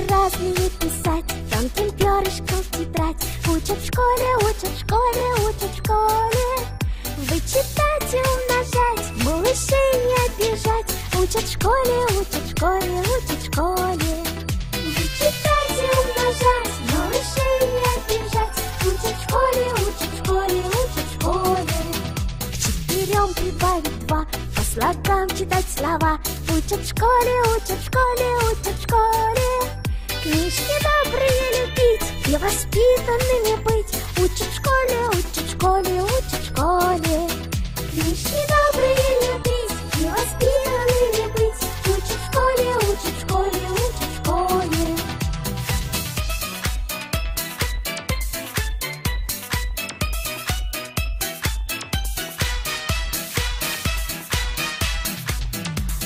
разные писать, тонким перышком в тетрадь. Учат в школе, учат в школе, учат в школе. Вычитать и умножать, малышей не обижать. Учат в школе, учат в школе, учат в школе. Вычитать и умножать, малышей не обижать. Учат в школе, учат в школе, учат в школе. К 4 прибавить 2, по слогам читать слова. Учат в школе, учат в школе, учат в школе. Книжки добрые любить и воспитанными быть. Учат в школе, учат в школе, учат в школе. Книжки добрые любить и воспитанными быть. Учат в школе, учат в школе, учат в школе.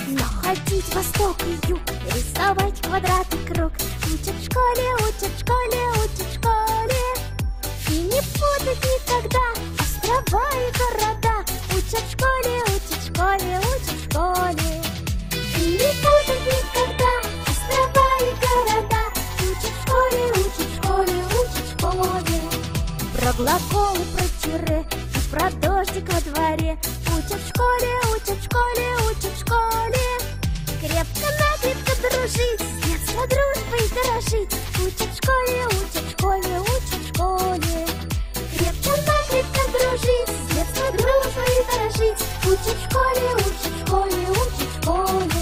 Находить восток и юг, рисовать квадрат и круг. Учат в школе, учат в школе, учат в школе. И не путать никогда острова и города. Учат в школе, учат в школе, учат в школе. И не путать никогда острова и города. Учат в школе, учат в школе, учат в школе. Про глаголы, про тире и про дождик во дворе. Учат в школе, учат в школе, учат в школе. Крепко-накрепко дружить, с детства дружбой дорожить. Учат в школе, учат в школе, учат в школе. Крепко-накрепко дружить, с детства дружбой дорожить. Учат в школе, учат в школе, учат в школе.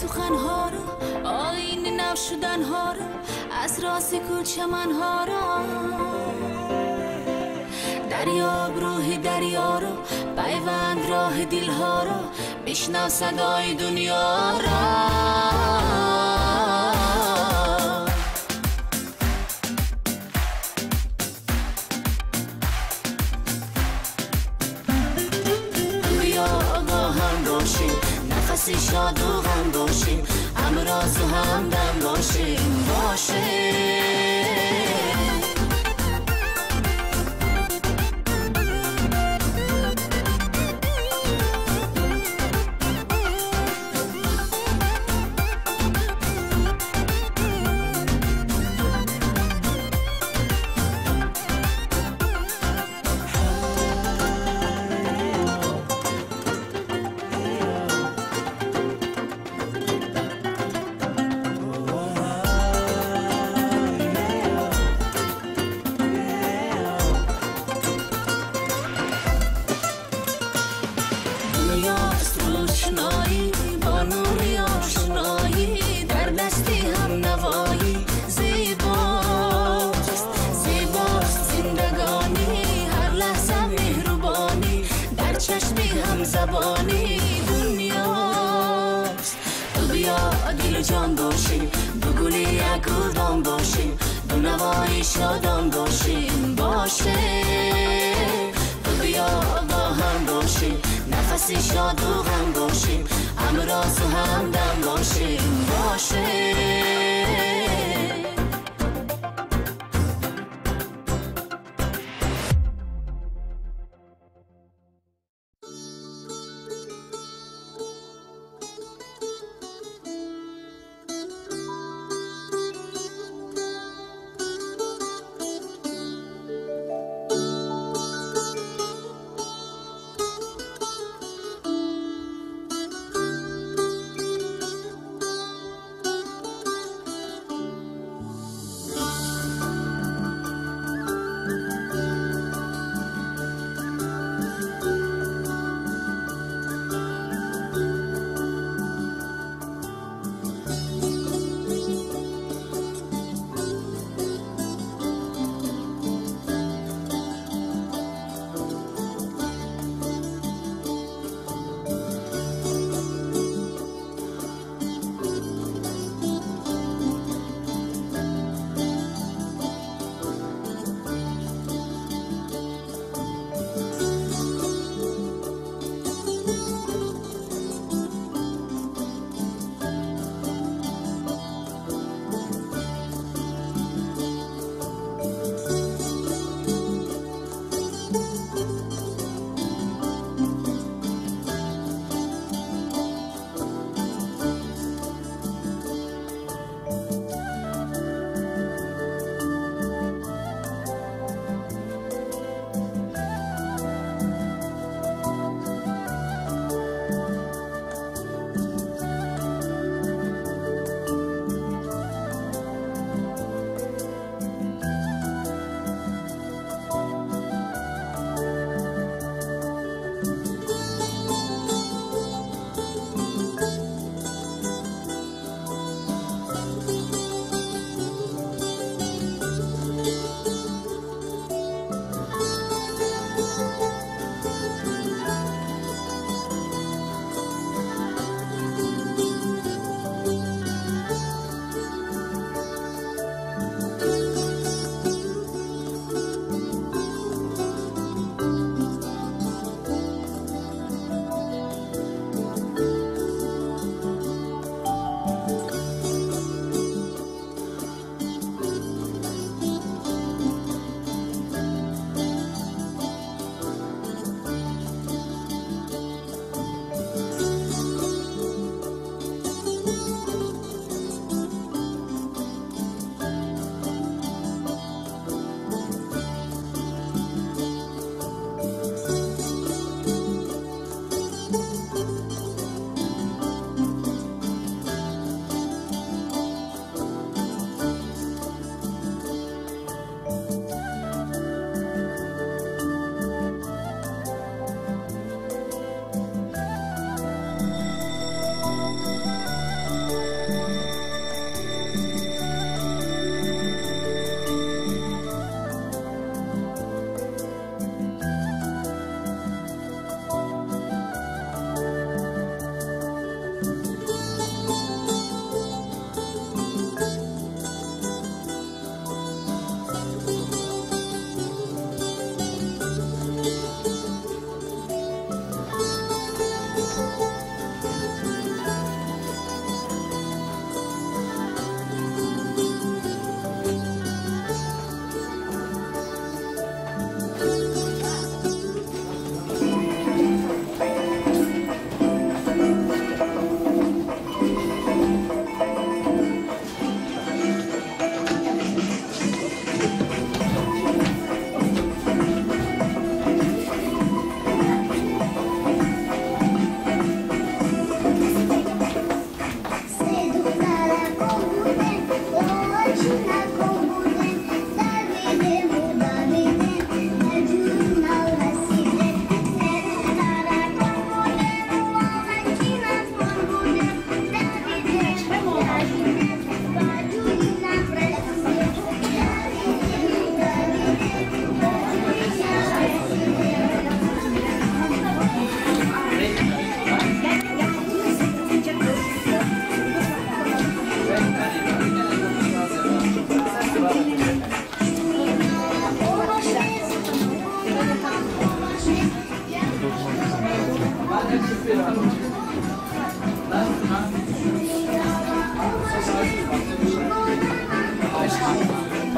سخنها را آیین نو شدنها را از راست کوچ چمنها را دریاب روح دریا را پیوند راه دلها را بشنو صدای دنیا را نفسی شاد و غم باشیم همراز و همدم باشیم همه جان باشیم دو گلی یک گودام باشیم دو نوایی شادان باشیم باشه تو بیا با هم باشیم نفسی شاد و غم باشیم همراز و همدم باشیم باشه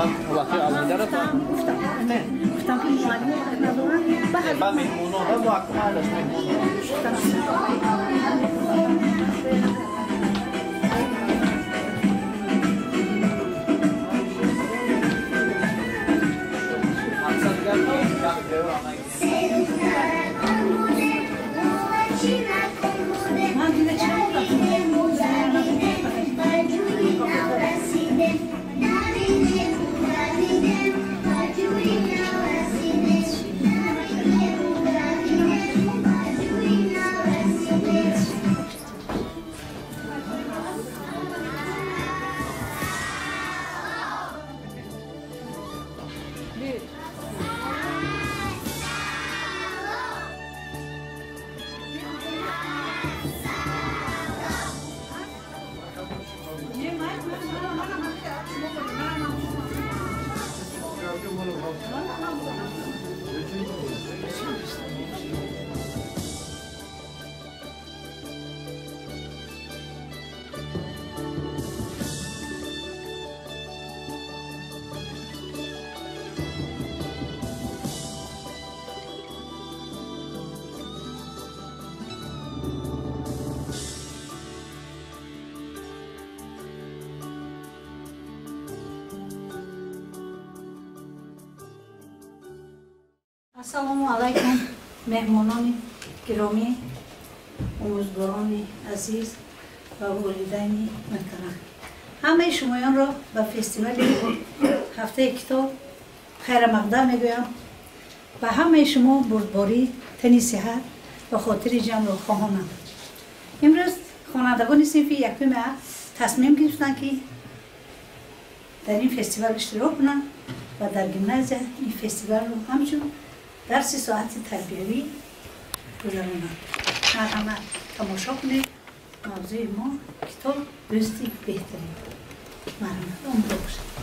وقتی آمده رو گفتم که معلم ندارم من میمونم و محکم هستم السلام علیکم مهمانان گرامی آموزگاران عزیز و والدین محترم همه شمایان را به فستیوال هفته کتاب خیر مقدم میگویم و همه شما بردباری تنی صحت و خاطر جمع را خواهانم. امروز خوانندگان صنف یکم تصمیم گرفتند که در این فستیوال اشتراک کنند و در گیمنازیا این فستیوال رو همچون درس ساعت تربیوی گذرانند. همه تماشا کنید. موضوع ما کتاب دوستی بهترین. ممنون. عمر باشید.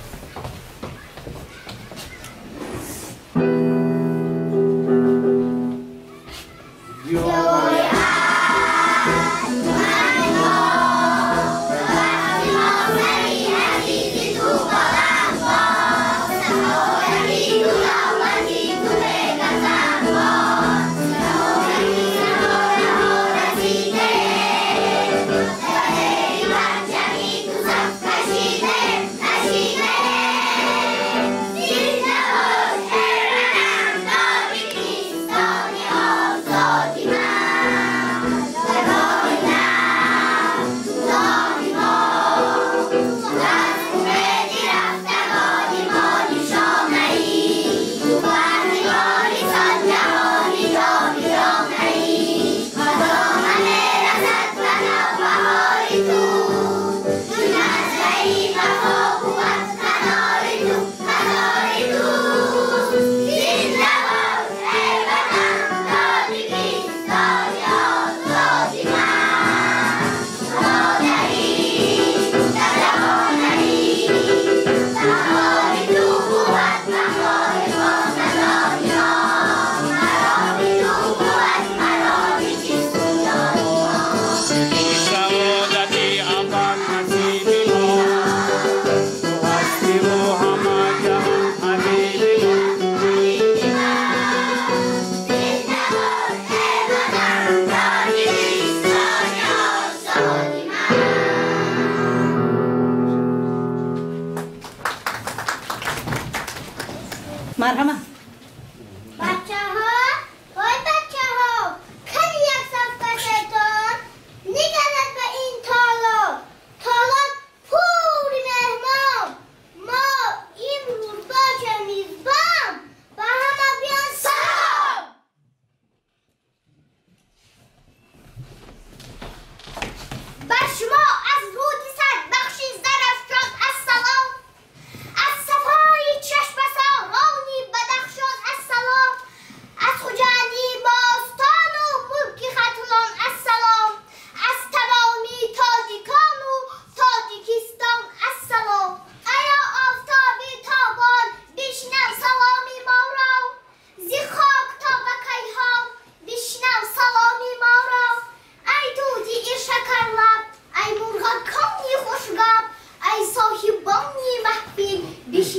مرحبا. از صفای چشم سارانی بدخش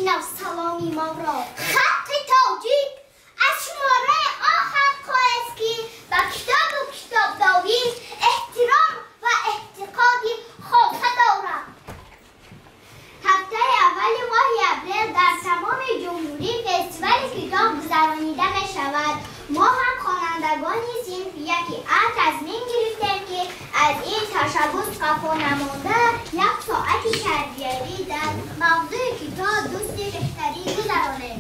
بشنو سلامی ما را. خط تاجیک از شماره آخر کالسکی و کتابداری احترام و اعتقادی خاصه دارد. هفته اول ماه اپریل در تمام جمهوری فستیوال کتاب گذرانیده می شود. ما هم خوانندگانی صنف یکی تصمیم گرفتیم که از این تشبث خفا نمانده یک ساعت تربیتی در موضوع کتاب دوست بهتری گذرانیم.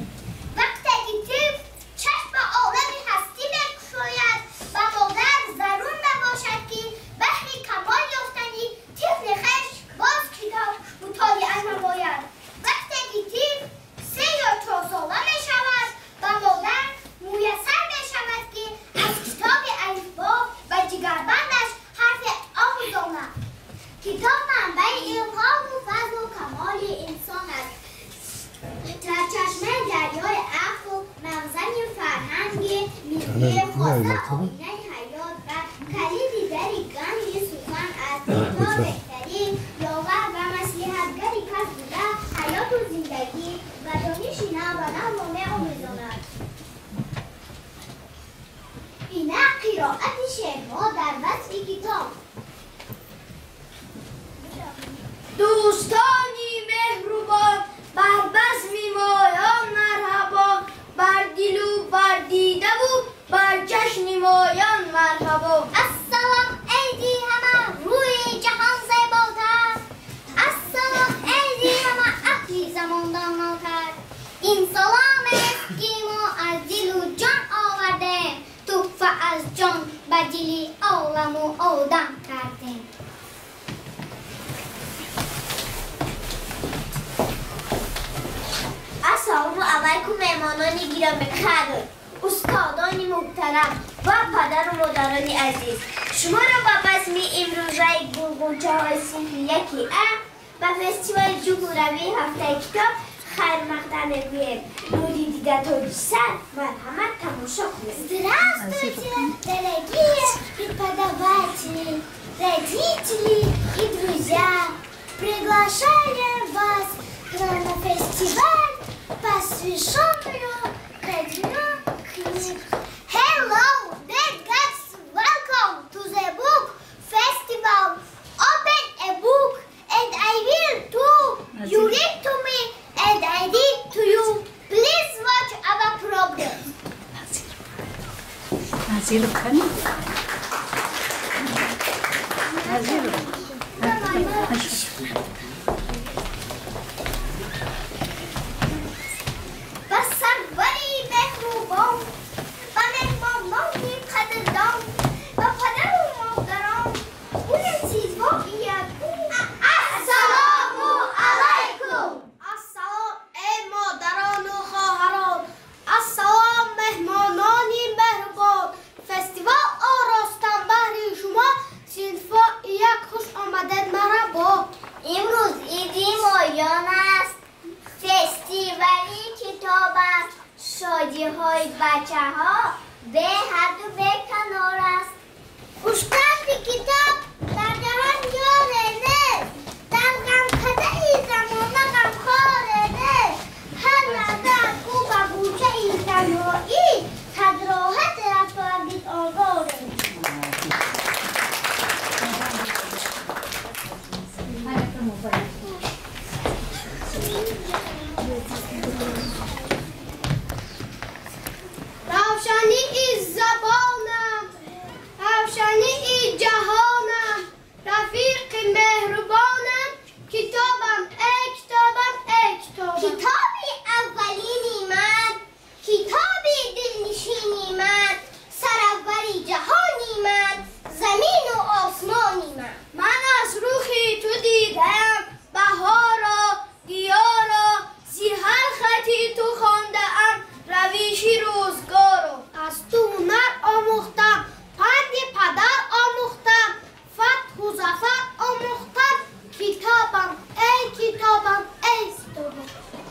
وقتی طفل چشم عالم هستی بگشاید و مادر ضرور نباشد که بهر کمال یافتنی طفل خشک باز کتاب مطالعه نماید. وقتی طفل 3 یا 4 ساله می شود و مادر میسر می شود که از کتاب الفبا و جگربندش حرف آموزاند. کتاب منبع الهام و فضل و کمال انسان است. در چشمه دریای عقل و مخزن فرهنگ ملی خاصه آینه حیات و کلید در گنج سخن است. کتاب بهترین یاور و مصلحتگری کس بوده حیات و زندگی و دانش نه و نه می‌آموزاند. اینه قرائت شعرها در وصف کتاب. دوستانی مهربان بر بزم مایان مرحبا، بر دل و بر دیده و بر چشم مایان مرحبا. السلام ایدی همه روی جهان زیباتر، السلام ایدی همه اهل زمان داناتر. این سلام است که ما از دل و جان آوردیم، تحفه از جان به دل عالم و آدم کردیم. السلام علیکم مهمانان گرامی قدر، استادان محترم و پدر و مادران عزیز. شما را به بزم امروزه گلگونچه های صنف یکی و فستیوال جمهوری هفته کتاب خیر مقدم میگویم. نوری دیده تا دوستان مرحمت تماشا کنید. Здравствуйте, дорогие преподаватели, родители и друзья! Приглашаем вас на фестиваль, посвященную ко дню книг. Hello, dear guests, welcome to the book festival. Open a book and I will too. You read to me and I read to you. Please watch our program. نازیلو کنی؟ نازیلو و سروری مهربان و مهمانانی قدردان و پدر و مادران اون زیبایی السلام علیکم. السلام ای مادران و خواهران، السلام مهمانانی مهربان. فستیوال آراستن بهر شما صنفا یک خوش آمدید مرحبا. امروز عید مایان است، فستیوالی کتاب است، شادی های بچه ها به حد و به کنار است. خوشبخت کتاب در جهان یاره نیست، در غمکده ای زمانه غمخواره نیست. هر لحظه از او به گوشه ای تنهایی صد راحت رفت و عبید آگاره. روشنی ای زبانم، روشنی ای جهانم، رفیق مهربانم، کتابم ای کتابم ای کتابم. کتابی اولینی من، کتابی دلنشینی من، سروری جهانی من، زمین و آسمانی من. من از روحی تو دیدم بهارا گیارا، زی هر خطی تو خوانده ام رویشی روزگارو. از تو هنر آموختم، پند پدر آموختم، فتح و ظفر آموختم، کتابم ای کتابم ای کتابم.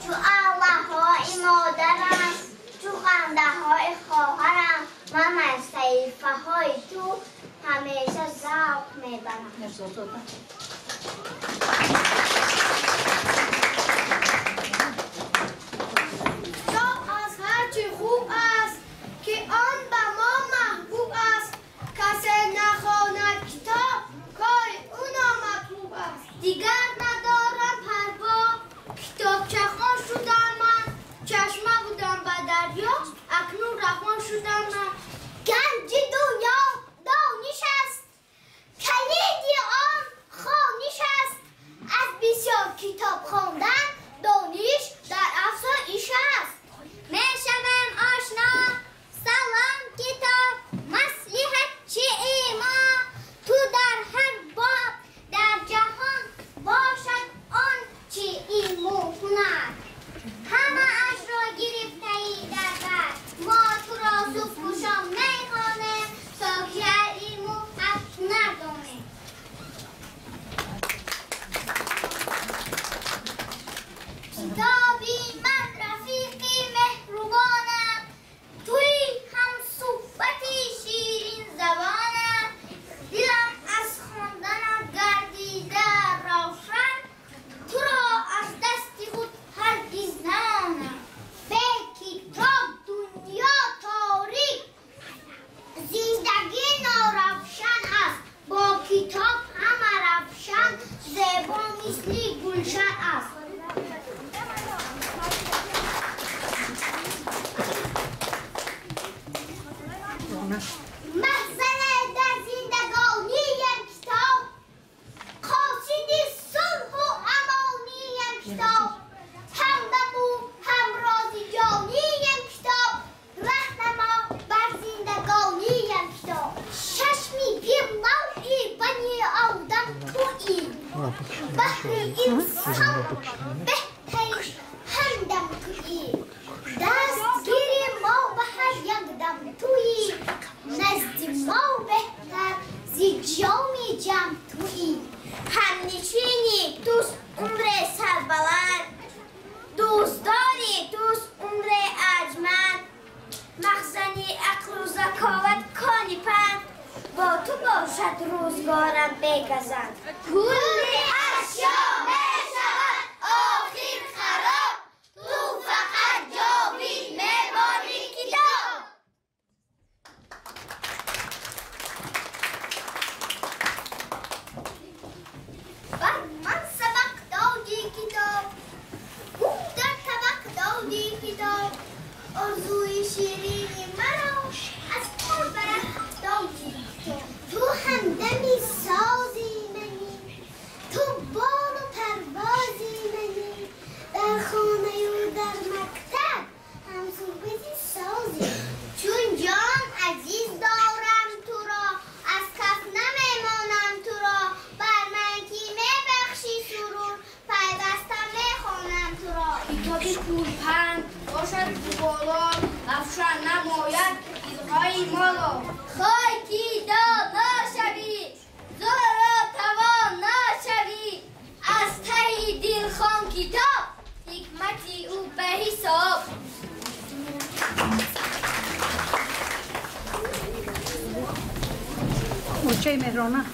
تو الله های مادرم، تو خنده های خواهرم، من از صحیفه های تو همیشه ذوق میبرم. بهترین همدم تویی دستگیری ما به هر یک دم تویی نزد ما بهتر زی جامی جمع تویی همنشینی دوست عمر سربلند دوست داری دوست عمر ارجمند مخزنی عقل و ذکاوت کانی پند با تو باشد روزگارم بگذند کلی اشیا میشود آخر خراب تو فقط جاوید میمانی کتاب بر من سبق دادی کتاب او در طبق دادی کتاب آرزوی شیرینی مرا از تو برد دادی تو همدمی سازی منی تو بال و پروازی منی در خانه و در مکتب هم صحبتی سازی چون جان عزیز دارم تو را از کف نمیمانم تو را بر من کی میبخشی سرور پیوستم میخوانم تو را کتابی پولپند باشد تو بالا افشان نماید ایدهای مالا خاکی داد نشوی زورا توان نشوی از ته دلخوان کتاب حکمتی او به حساب اوچه مهرانه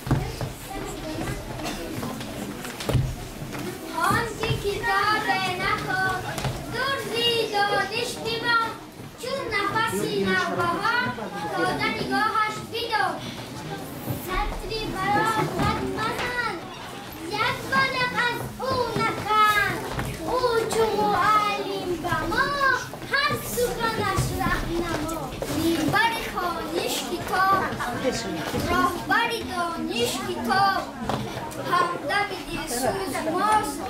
آنکه کتاب نخواد درزی دانش دیوان چون نفسی نوبهار داده نگاهش بیدار سطری برای خود مزن یک بلق از او نکن او چون معلم به ما هر سخنش رهنما منبر خوانش کتاب راهبر دانش کتاب همدم دلسوز ماست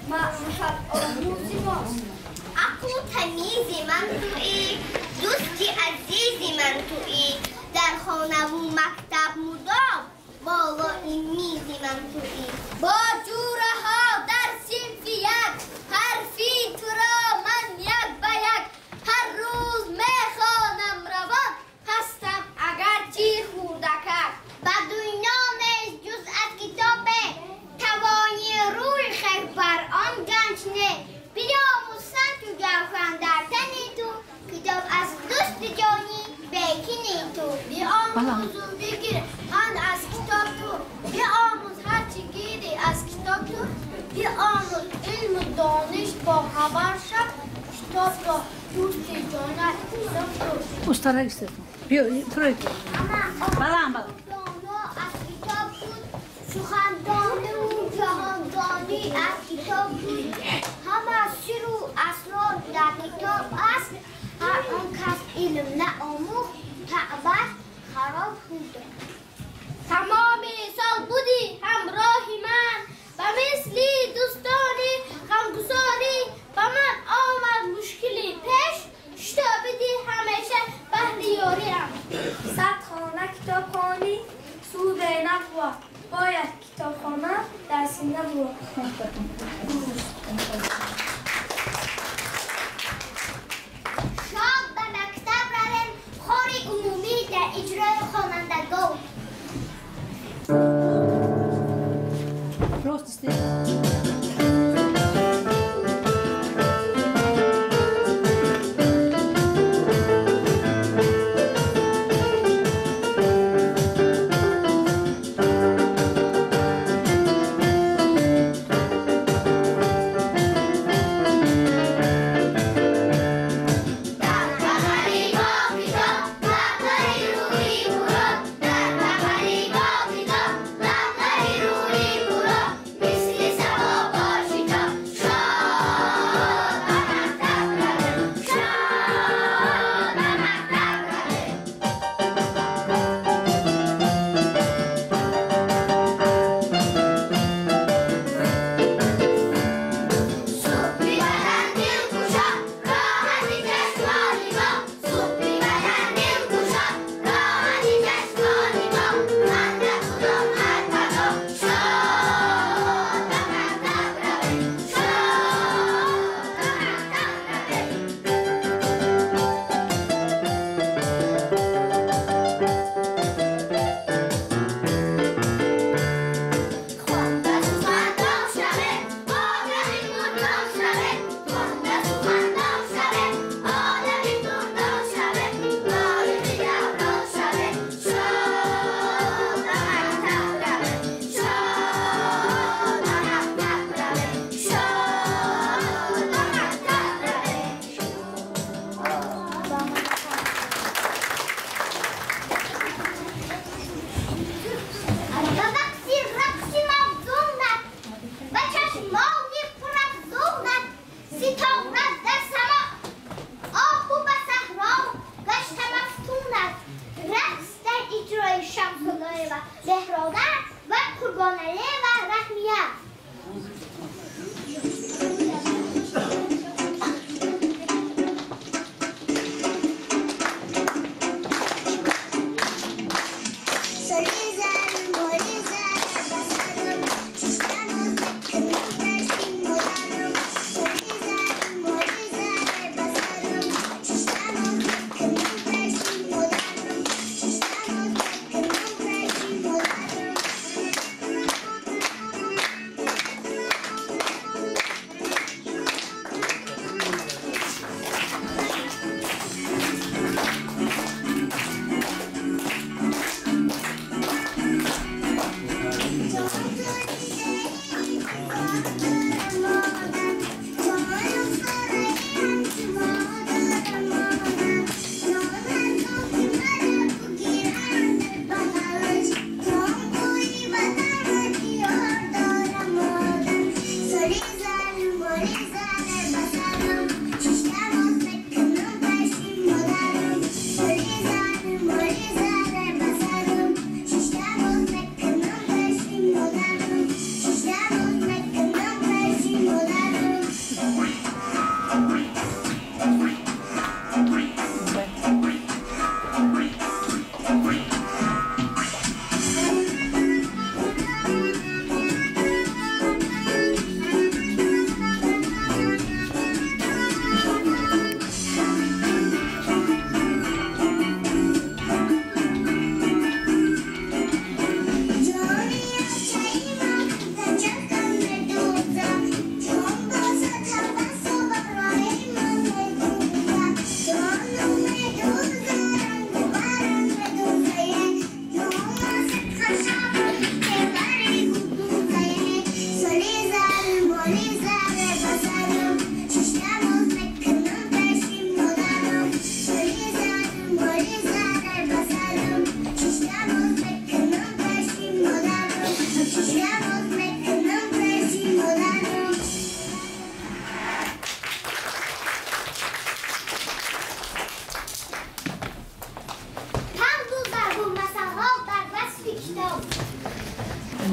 معرفت آموز ماست عقل و تمیز من تویی دوستی عزیزی من تویی در خانه و مکتب مدام بالا این میزی من تویی با جوره ها در صنف یک حرفی تو را من یک به یک هر روز میخوانم روان هستم اگر چی خوردکک به دنیا نیست جز از کتاب توانی روی خیلی بر آن گنج نه بیاموزن تو گوخن در تنی تو کتاب از دوست جانی بکنی تو بیاموز و بگیر هن از کتاب تو بیاموز هرچی گیری از کتاب تو بیاموز علم و دانش با خبر شد کتاب را دوست جانت تو استاره استفان بیا تروی بلام دانا از کتاب بود سخندانه و جهاندانی از کتاب بود همه سر و اسرار در کتاب است هر آن کس علم نآموخت تعبد خراب بود تمام سال بودی همراه من و مثلی دوستانی غمگساری به من آمد مشکلی پیش شتا بدی همیشه بهلیاریم صد خانه کتابخوانی سود نبود باید کتابخانه در سینه بود شب به مکتب رویم خوری عمومی در اجرای خوانندگان راست است در بغلی با کتاب بغلی روی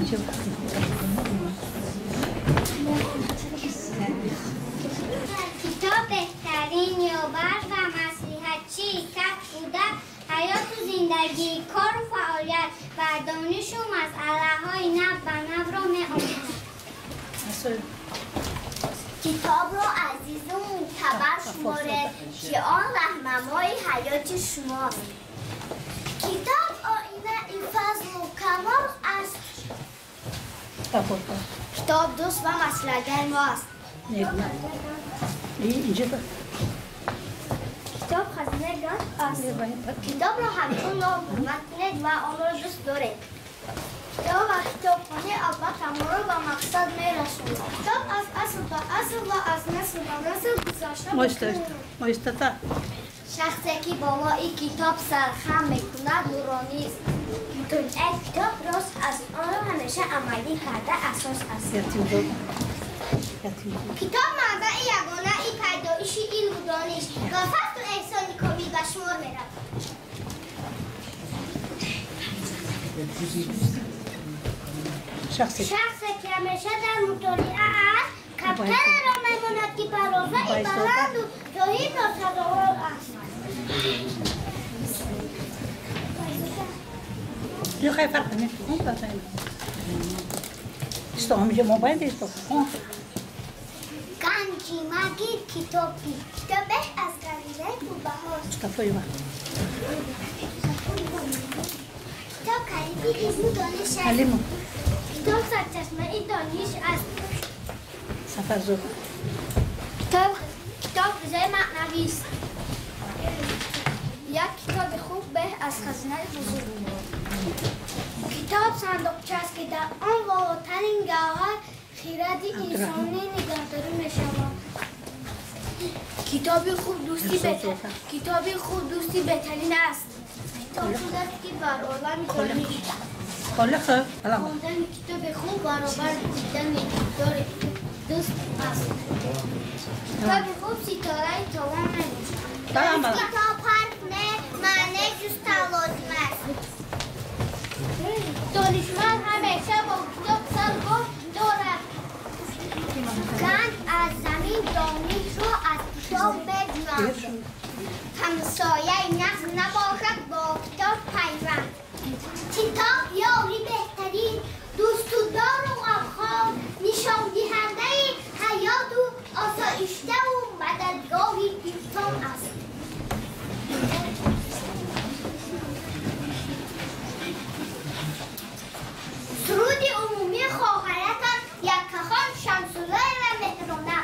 کتاب بهترین یاور و مصلحتچی کف بوده حیات و زندگی کار و فعالیت و دانش و مسئله های نو و نو را می آموزد. کتاب را عزیز و معتبر شماره که آن رهنمای حیات شماست. کتاب آینه فضل و کمال است. کتاب دوست و مسئله‌گر ماست. کتاب خزینه گنج است. کتاب را همیشه حرمت کنید و آن را دوست دارید. کتاب و کتابخانه البته ما را به مقصد می‌رساند. کتاب از اصل به اصل و از نسل به نسل گذشته مایستتا شخصی که با ما این کتاب سرخم میکند نورانی است. مطالعه کتاب راست از آن را همیشه عملی کرده اساس است. کتاب منبع یگانه ای پیدایش علم و دانش و فضل و احسان کامل به شمار می‌رود. شخصی که همیشه در مطالعه است کپتن را میماند که پروازه بلند و جاهی را سزاوار است. جو خیلی فرق نمی‌کنه بفهمید. استوام موبایل دیست گنجی مگیر کتابی کتابه از گریزه پولبهاست. استفایی ما کتاب کلیدی علم دانش است. علیمو کتاب سرچشمه دانش است. سفر زود کتاب غذای معنوی است. یک کتاب خوب به از خزینه بزرگ. کتاب صندوقچه است که در آن والاترین گوهر خیرات انسانی نگهداری می‌شود. کتاب خوب دوستی بهترین است. کتاب است که بر عالم دانش خالق خواندن کتاب خوب برابر دیدن داره دوست است. کتاب خوب ستاره توان نمی‌شود. کتاب حرف نه معنی جست لازم است. دانشمند همیشه با کتاب سرگاه دارد. گنج از زمین دانش را از کتاب بجوید. همسایه نقل نباشد با کتاب پیوند. کتاب یاری بهترین دوست و دار و افخار نشان دهنده حیات و آسایشته و مددگاه انسان است. سرود عمومی خواهرتان یکخان شمس‌الله و مهرانه.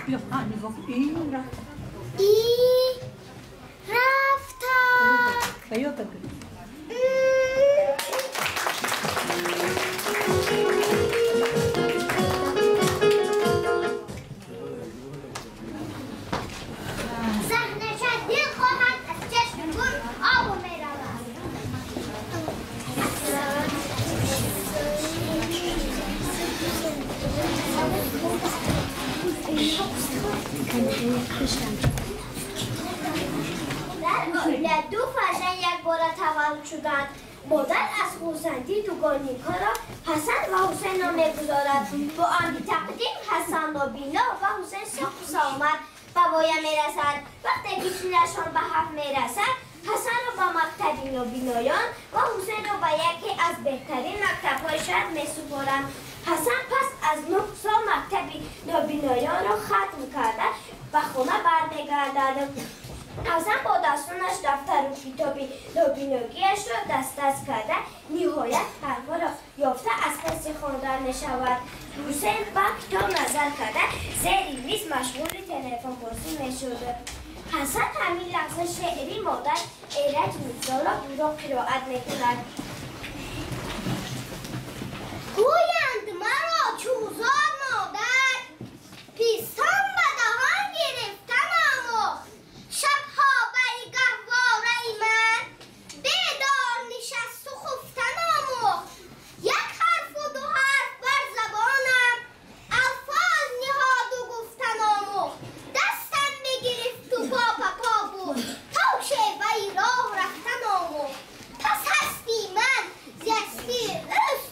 بیا فانی بکن این رفت ای رفتن بیا بگو صحنه دل خواهد از چشم گل آب می رود در عائله دو فرزند یک بار تولد شدند. مادر از خرسندی دوگانگی را حسن و حسین را میگذارد. با آن تقدیم حسن را بینا و حسین سخت آمد و باید میرسد. وقتی که سینه‌شان به هفت میرسد حسن را به مکتب نابینایان و حسین را به یکی از بهترین مکتب‌های شهر میسپارند. حسن پس از 9 سال مکتب نابینایان را ختم کرده و خانه برمیگردد. حسن با دستانش دفتر و کتاب نابینایی‌اش را دست کرده نهایت حرفها را یافته از کسی خواندن می‌شود. حسین به کتاب نظر کرده زیر میز مشغول تلفن پرسی می‌شد. حسن همین لحظه شعری مادر ایرج میرزا را او را قرائت می‌کند. گویند مرا چوزار مادر پیستان به دهان گرفتن آموخت. شبها بر گهواره من بیدار نشست و خفتن آموخت. یک حرف و 2 حرف بر زبانم الفاظ نهاد و گفتن آموخت. دستم بگرفت و پا بود تا شیوه راه رفتن آموخت. پس هستی من زیستی است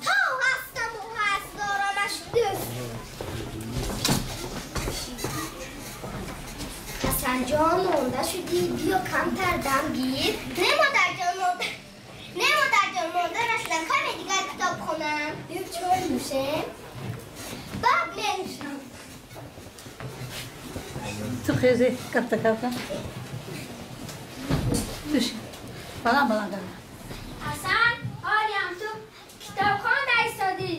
تا هستم و هست دارمش دوست. حسن جان مونده شدی بیا کمتر دم گیر. نه مادر جان مونده رسیدن کار دیگر کتاب کنم. بیا چای نوشه بعد ننوشم. تو خیزی کفته دوشی بلند دارم حسن آریم تو کتابخانه ایستادی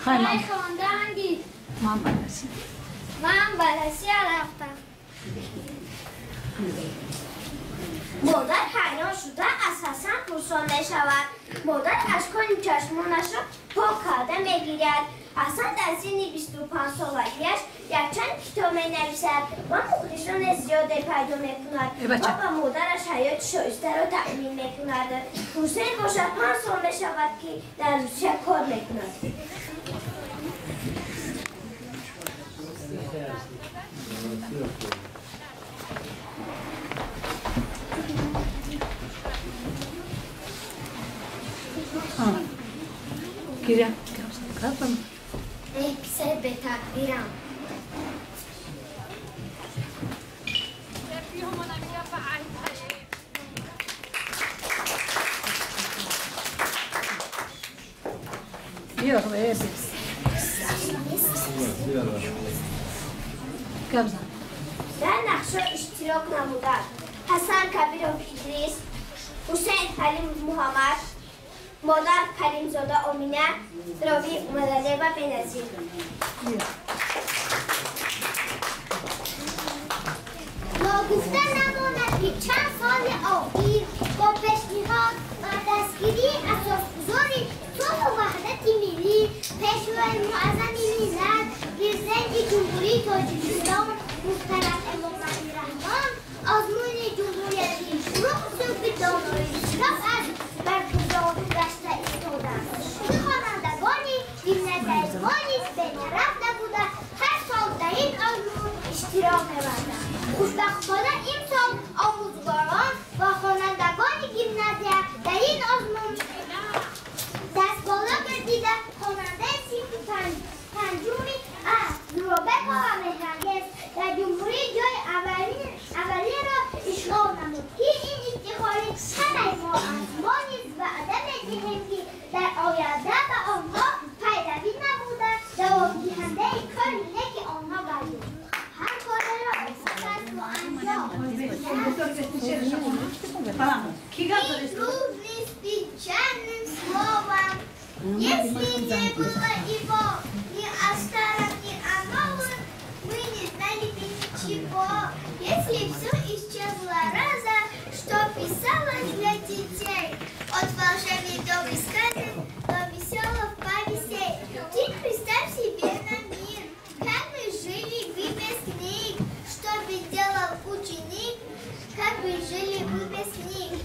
خواهی برای خواندن دید من برسی من بررسی رفتم. مادر حیران شده از حسن پرسان می‌شود. مادر اشکان چشمانش را پاک کرده می‌گیرد. حسن در سن 25 سالگیش یک چند کتاب می‌نویسد و مخلصان زیادی پیدا می‌کند و به مادرش حیات شایسته را تأمین می‌کند. حسین باشد 5 سال می‌شود که در روسیه کار می‌کند. گیرم کافم ای پسر به تقدیرم. بیا بس کابزن در نقشه اشتراک نمودند حسن کبیر ادریس، حسین حلیم محمد، مادر کریم زاده آمینه، راوی مدنی و بنظیر. ناگفته نماند که چند سال اخیر با پیشنهاد و دستگیری اساسگذاری صلح و وحدت ملی پیشوای معظم ملت پرزیدنت جمهوری تاجیکستان محترم امام رحمان آزمون جمهوریتی شروع به دانایی شرف است برگزار گشته ایستادند. خوانندگانی دیمنتایزمانی بین رفت نبوده هر سال در این آزمون اشتراک می‌بردند. خوشبختانه امسال آموزگاران و خوانندگان گیمنازیا در این آزمون دست بالا گردیده. خواننده صنف پنجمی از زروبک و مهرانگیز در جمهوری جای اولی را اشغال نمود که این افتخاری همه ما از ما نیز وعده می‌دهیم که در آینده به آنها پیروی نموده جواب دهنده کار نیک آنها باشیم. هر کار را احساس و انجام این روز نیستی چند سوام Jeśli nie było Iwo, nie aż Писалось для детей от волшебной до сказки, до веселых повестей. Ты представь себе на мир, как бы жили вы без книг, что бы делал ученик, как бы жили вы без книг.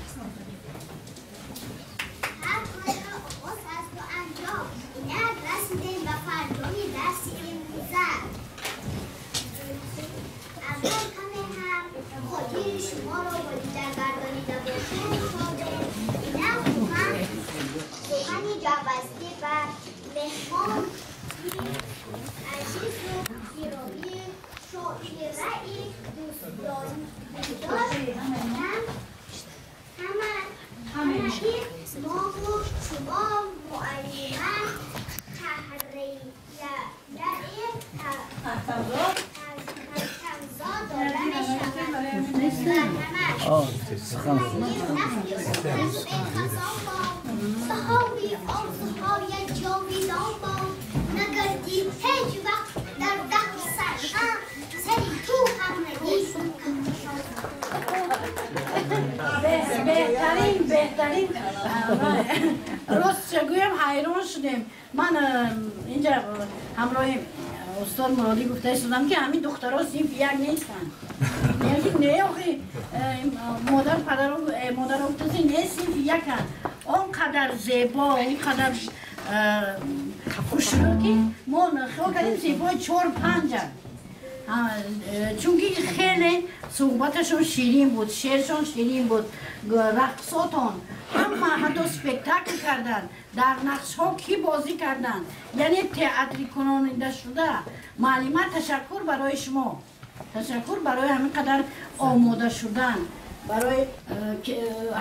بهترین راست چگویم حیران شدیم. من اینجا همراه استاد مرادی گفته شدم که همین دخترها صنف یک نیستن. یعنی نه آخه مادر مادر گفته نه صنف یکن. آنقدر زیبا، اینقدر خوشروکی ما خیال کردیم زیبای 4-5 چون که خیلی صحبتشون شیرین بود، شعرشون شیرین بود، رقصاتون اما حتی سپکتاکل کردن، در نقش ها کی بازی کردن، یعنی تئاتری کننده شده. معلمه تشکر برای شما، تشکر برای همین قدر آماده شدن، برای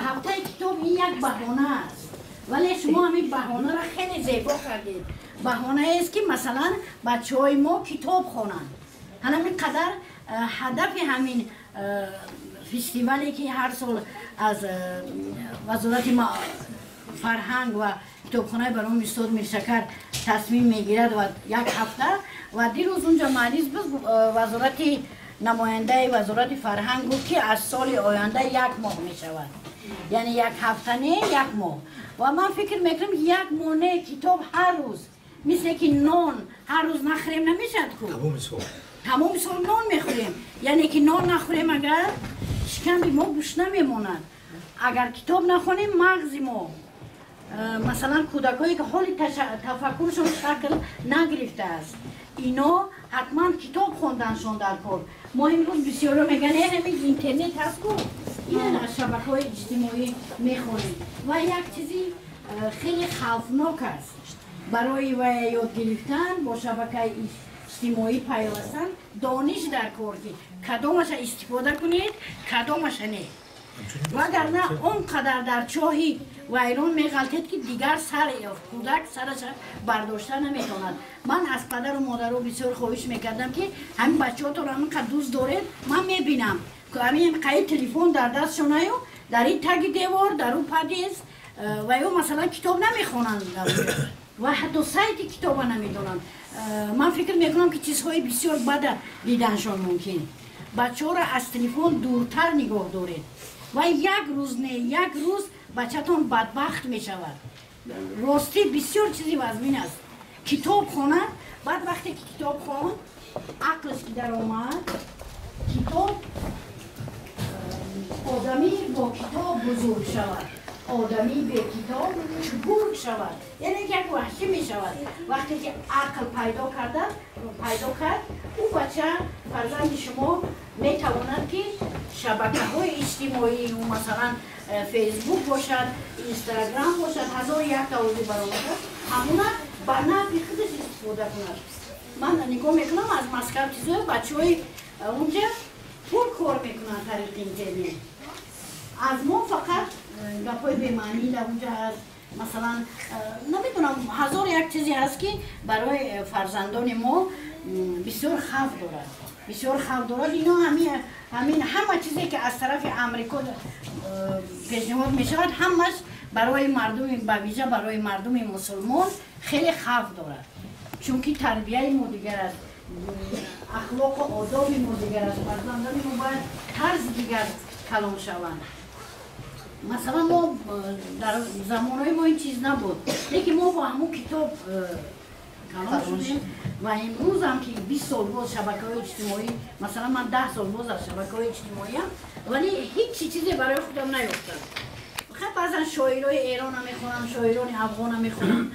هفته کتاب این یک بهانه است ولی شما همین بهانه را خیلی زیبا کردید. بهانه است که مثلا بچه های ما کتاب خوانند. همین قدر هدف همین فستیوالی که هر سال از وزارت فرهنگ و کتابخانه برام استاد میرشکر تصمیم میگیرد و یک هفته و دیروز اونجا مریض بود وزارت نماینده وزارت فرهنگ بود که از سال آینده 1 ماه میشود، یعنی 1 هفته نه 1 ماه. و من فکر میکنم 1 ماه نه کتاب هر روز مثل که نان هر روز نخوریم نمیشد که تمام سال نان میخوریم، یعنی که نان نخوریم اگر شکم ما گوش نمیماند. اگر کتاب نخونیم مغز ما مثلا کودکایی که حال تفکرشون شکل نگرفته است اینا حتما کتاب خوندنشون در کار. ما امروز بسیارا میگن همین اینترنت هست کو این از شبکه‌های اجتماعی میخونیم و یک چیزی خیلی خوفناک است برای یاد گرفتن با شبکه اجتماعی پیوستن. دانش در کار که کدامش استفاده کنید کدامش نه، وگرنه اونقدر در چاهی ویران میغلطید که دیگر سر کودک سرش برداشته نمیتواند. من از پدر و مادر رو بسیار خواهش میکردم که همین بچه‌هاتون رو همینقدر دوست دارید. من میبینم که همین قید تلفن در دستشون و در این تگ دیوار در اون پردیس و یا مثلا کتاب نمیخونند و حتی سایت کتاب نمیدونند. من فکر میکنم که چیزهای بسیار بد دیدنشان ممکن. بچه ها را از تلفن دورتر نگاه دارید و یک روز نه یک روز بچه‌تون بدبخت می شود. راستی بسیار چیزی وزمین است. کتاب خواند، بعد وقتی که کتاب خواند عقلش که در آمد کتاب آدمی با کتاب بزرگ شود، آدمی به کتاب بزرگ شود، یعنی یک وحشی می شود. وقتی که عقل پیدا کرد او بچه فرزند شما می تواند که شبکه های اجتماعی و مثلا فیسبوک باشد، اینستاگرام باشد، 1001 توضیح برآورده همونا به نفع خودش استفاده کند. من نگاه میکنم از مسکر چیزای بچه های اونجا پول کار میکنن طریق اینترنت. از ما فقط گپای بی‌معنی در اونجا هست. مثلا نمیدونم 1001 چیزی هست که برای فرزندان ما بسیار خوف دارد، بسیار خوف دارد. اینا همین همه چیزی که از طرف امریکا پیشنهاد می شود همش برای مردم به ویژه برای مردم مسلمان خیلی خوف دارد، چون که تربیه ما دیگر است، اخلاق و آداب ما دیگر است. فرزندان ما باید طرز دیگر کلام شوند. مثلا ما در زمانهای ما این چیز نبود لیکن ما با همون کتاب کلام شدیم و امروز هم که 20 سال باز شبکه‌های اجتماعی مثلا من 10 سال باز از شبکه‌های اجتماعی هم ولی هیچ چیزی برای خودم نیافتم. خب بعضا شاعرای ایران هم میخونم، شاعران افغان هم میخونم،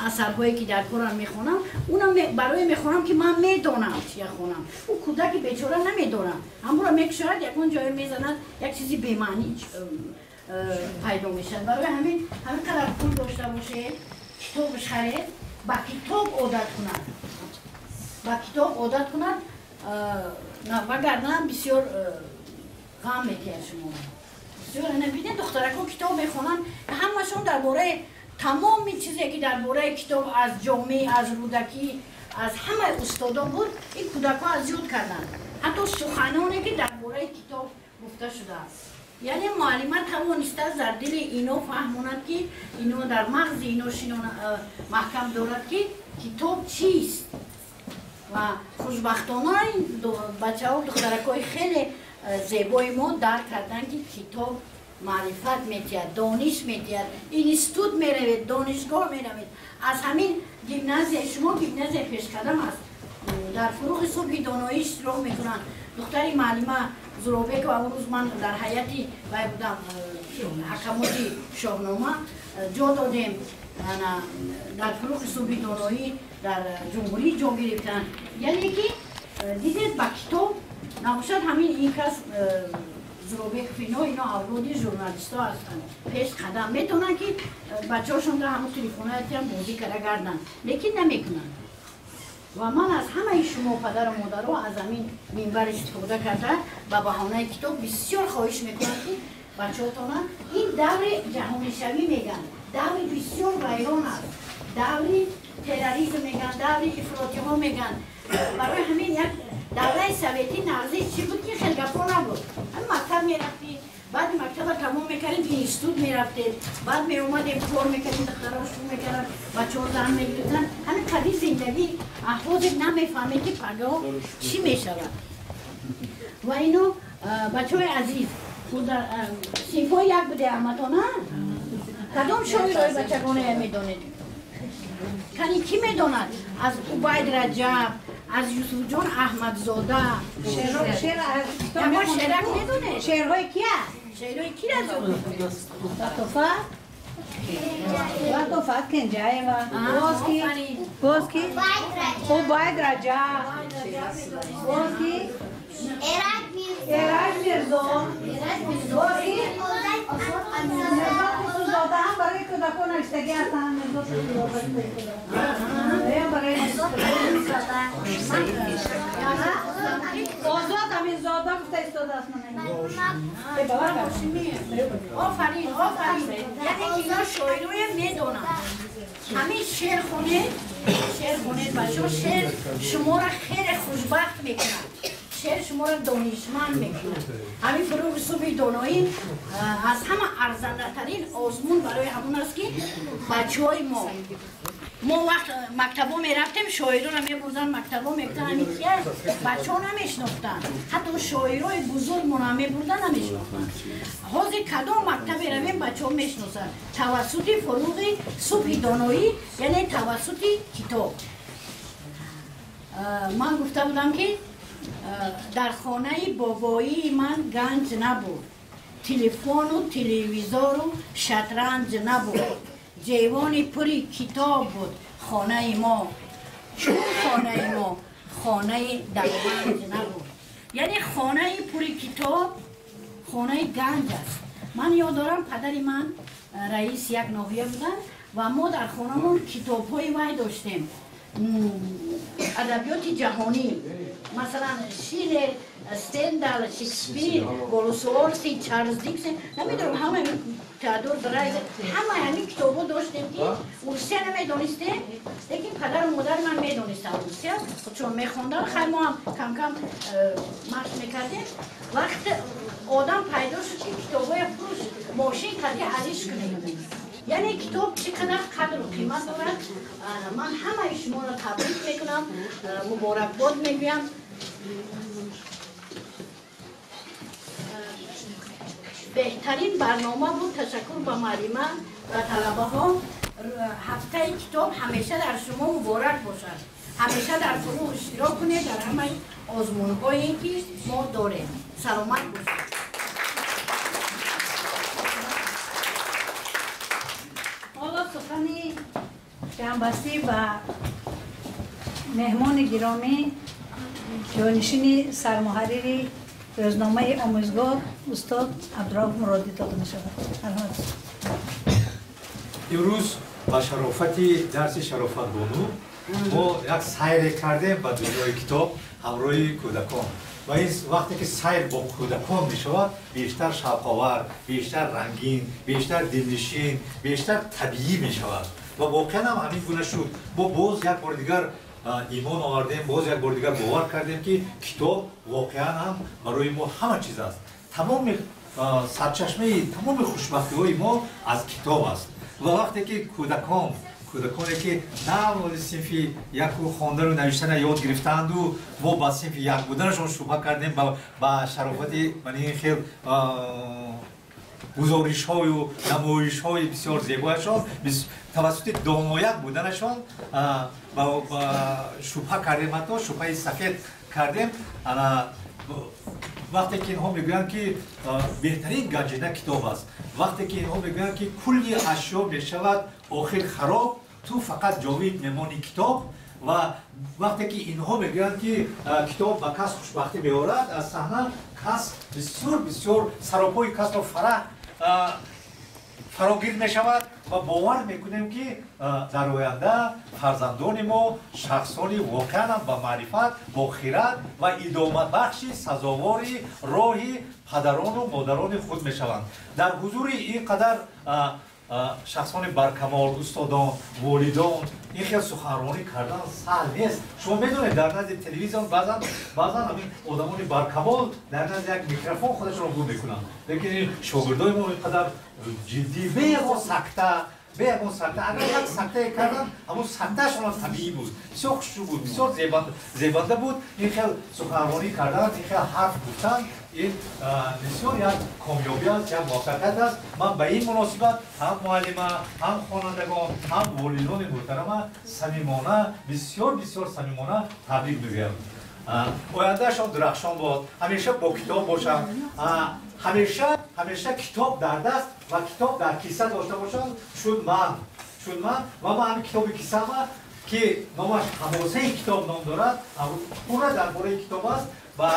اثرهایی که در قرآن میخونم اونم برای میخونم که من میدونم چی خونم. اون کودک بیچاره نمیدونم همون را میکشد یکون جای میزند یک چیزی بی‌معنی پیدا میشه. برای همین قدر پول داشته باشه کتابش خرید با کتاب عادت کند وگرنه بسیار غم میکشه شما. بسیار نبیدین دخترک ها کتاب میخونن همشون درباره تمام چیزی که درباره کتاب از جامعه از رودکی از همه استادان بود این کودک ها از یاد کردن حتی سخنانی که درباره کتاب گفته شده است. یعنی معلمه توانسته در دل اینو فهموند که اینو در مغز اینو محکم دارد که کتاب چیست و خوشبختانه این بچه ها و دخترک های خیلی زیبای ما درک کردن که کتاب معرفت میتید، دانش میتید، اینستیتوت میروید، دانشگاه میروید. از همین گیمنازی شما گیمنازی پیشقدم است در فروغ صبح دانایی اشتراک میکنن. دختری معلمه زروبک و اون روز من در حیاتی باید بودم حکماتی شاهنامه جا دادیم در فروغ صبح دانایی در جمهوری جا گرفتن. یعنی که دیدید با کتاب نباشد همین این کس زروبک فینو اینا اولادی ژورنالیست ها هستن پیش قدم میتونن که بچه هاشون در همون تلیفونایتی هم بازی کردن لیکن نمیکنن. و من از همه شما پدر و مادر ها از همین منبر استفاده کرده و بهانه کتاب بسیار خواهش میکنم که بچه هاتون این دور جهانی شوی میگن دور بسیار ویران است، دور تروریسم میگن، دور افراطی ها میگن. برای همین یک دوره سویتی نغزه چی بود که خیلی گفت نبود. هم مکتب میرفتید بعد مکتب تمام میکردیم اینستیتوت میرفتید بعد میومدیم کار میکردیم دخترها شروع میکردن بچه ها زن میگردن. همین قدی زندگی احواز نمیفهمید که پگاه چی میشود. و اینو بچه های عزیز خود در صنفای یک بوده احمدانه کدام شاعرهای بچگانه میدانید؟ کنی کی میداند؟ از عبید رجب از یوسف جان احمدزاده شعرها شعرک میدونه؟ شعرهای کیه؟ شعرهای کی را زود؟ وقتوفا کنجایه و باز کی؟ عبید رجب باز کی؟ ایرج میرزا باز کی؟ زاده هم برای کودکان نوشتگی هستن برای آزاد همین زاده گفته استاده است آفرین یعنی اینا شاعرهای میدونن همین شعر خونید بچه ها شعر شما را خیلی خوشبخت میکنن شعر شما را دانشمند میکنن. همین فروغ صبح دانایی از همه ارزنده ترین آزمون برای همون است که بچه های ما وقت مکتبا میرفتیم شاعران هم میبردن مکتبا میگفتن همین کیه بچه ها نمیشناختن حتی شاعرای بزرگ ما هم میبردن نمیشناختن. حاضر کدام مکتب رویم بچه ها میشناسن توسط فروغ صبح دانایی یعنی توسط کتاب. من گفته بودم که در خانه بابایی من گنج نبود، تلفن و تلویزور و شطرنج نبود، جیوان پری کتاب بود خانه ما. چون خانه ما خانه دروانج نبود یعنی خانه پری کتاب خانه گنج است. من یاد دارم پدر من رئیس یک ناحیه بودن و ما در خانه‌مون کتاب‌های وای داشتیم ادبیات جهانی مثلا شیلر، استندال، شکسپیر، گولسورسی، چارلز دیکنز نمیدونم همه تئودور درایز همه همین کتابا داشتیم که روسیه نمیدونستیم لیکن پدر و مادر من میدونستن روسیه چون میخوندن خیلی ما هم کم کم مشق میکردیم. وقت آدم پیدا شد که کتابای فروش ماشین کردی عزیز کنیم یعنی کتاب چقدر قدر و قیمت دارد. من همه شما را تبریک میکنم مبارکباد میگویم. بهترین برنامه بود. تشکر به معلمان و طلبه ها. هفته کتاب همیشه در شما مبارک باشد. همیشه در فروغ اشتراک کنید در همه آزمون‌هایی که ما داریم. سلامت باشید. حالا سخنی جنبستی و مهمان گرامی جانشین سرمحرری روزنامه آموزگار استاد عبدالرؤوف مرادی داده می شود. امروز با شرافت درس شرافت بانو ما یک سیر کردیم به دنیای کتاب همراه کودکان و این وقتی که سیر با کودکان می شود بیشتر شوق‌آور، بیشتر رنگین، بیشتر دلنشین، بیشتر طبیعی می شود و واقعا هم همین گونه شد. ما باز یک بار دیگر ایمان آوردیم، باز یک بار دیگر باور کردیم که کتاب واقعا هم برای ما همه چیز است. تمام سرچشمه تمام خوشبختی های ما از کتاب است و وقتی که کودکانی که نه صنفی یک خواندن و نوشتن یاد گرفتند و ما با صنف یک بودنشون شبه کردیم با شرافت من خیلی گزارش های و نمایش های بسیار زیبایشان توسط دانایک بودنشان با شبه کردیم، حتی شبه سفید کردیم. وقتی که اینها میگویند که بهترین گنجینه کتاب است، وقتی که اینها میگویند که کلی اشیا میشود آخر خراب، تو فقط جاوید میمانی کتاب، و وقتی که اینها میگویند که کتاب به کس خوشبختی میآورد، از صحنه کس بسیار سراپای کس را فراگیر می شود و باور میکنیم که در آینده فرزندان ما شخصانی واقعا با معرفت، با خیرات و ادامت بخشی سزاواری راهی پدران و مادران خود می شوند. در حضور اینقدر شخصان برکمال، استادان، والدان این خیلی سخنرانی کردن سهل نیست. شما میدونید در نزد تلویزیون بعضا همین آدمان برکمال در نزد یک میکروفون خودشون رو گم میکنن، لیکن شاگردای ما اینقدر جدی بیگو سکته اگر یک سکته کردن همون سکتهشون طبیعی بود، بسیار خوشو بود، بسیار زیبنده بود. این خیلی سخنرانی کردن، این خیلی حرف گفتن، این بسیار یک کامیابی است، یک موفقیت است. من به این مناسبت هم معلم، هم خوانندگان، هم والدان محترم صمیمانه بسیار صمیمانه تبریک میگویم. آیندهشان درخشان باد، همیشه با کتاب باشند، همیشه کتاب در دست و کتاب در کیسه داشته باشند. شد من و من همین کتاب کیسه ما که نامش حماسه کتاب نام دارد، پورا درباره کتاب است. با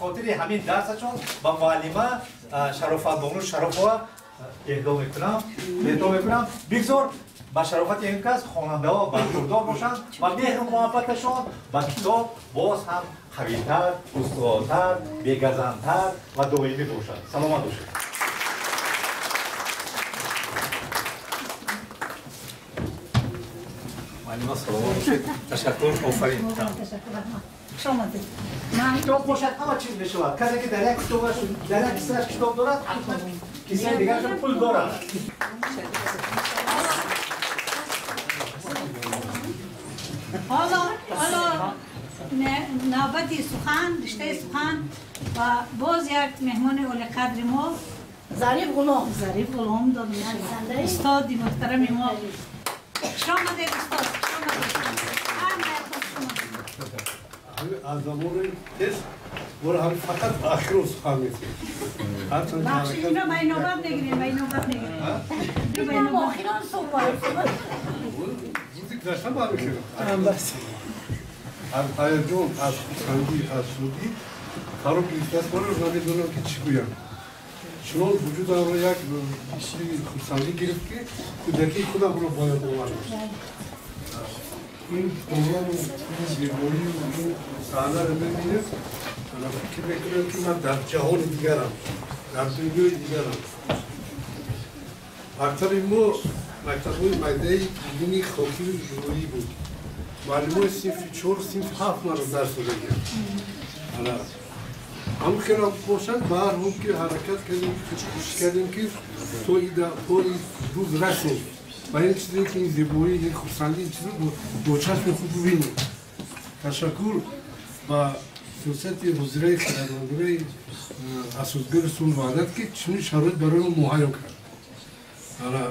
خاطر همین درسشون با معلمه شرافت بانو شرافا اهدا میکنم. بگذار با شرافت این کس خواننده ها برخوردار باشند و مهر و محبتشان با کتاب باز هم قوی‌تر، استوارتر، بی‌گزندتر و دائمی باشد. سلامت باشید. معلم سلامت باشید. تشکر، آفرین. شما کتاب باشد همه چیز میشود. کسی که در یک کیسه‌اش کتاب دارد حتما کیسه دیگرش پول دارد. حالا نوبت سخن، رشته سخن و باز یک مهمان اولی قدر ما ظریف غلام داده میشود. استاد محترم ما شما دید استاد، از زمان تست برای همین فقط آخر رو سخن می‌کنیم. بخشی اینو به نوبت نگیریم. آخران صحبت روزی گذشتن باید بشیم. از هیجان، از خودخندی، از شادی خراب نیست برای رو نمیدونم که چی گویم. چون وجود آن یک چیزی خودخندی گرفت که کودکی خودم رو باید باور باشم. این دوران این زیبایی و این صحنه رو ببینید، من فکر میکنم که من در جهان دیگرم، در دنیای دیگرم. اکثر ما مکتب‌های مدرسه دینی خاکی و جمهوری بود. معلم‌های صنف 4 صنف 7 ما رو درس دادن. حالا هم که را باشند به هر حال که حرکت کردیم، کوشش کردیم که تو این روز رسیم. و این چیزی که این زیبایی، این خودخندی، این چیزی رو با چشم خود ببینیم. تشکر و خصوصیت وزرای خیلی اساسگر سون وادت که چنین شرایط برای ما مهیا کرد. حالا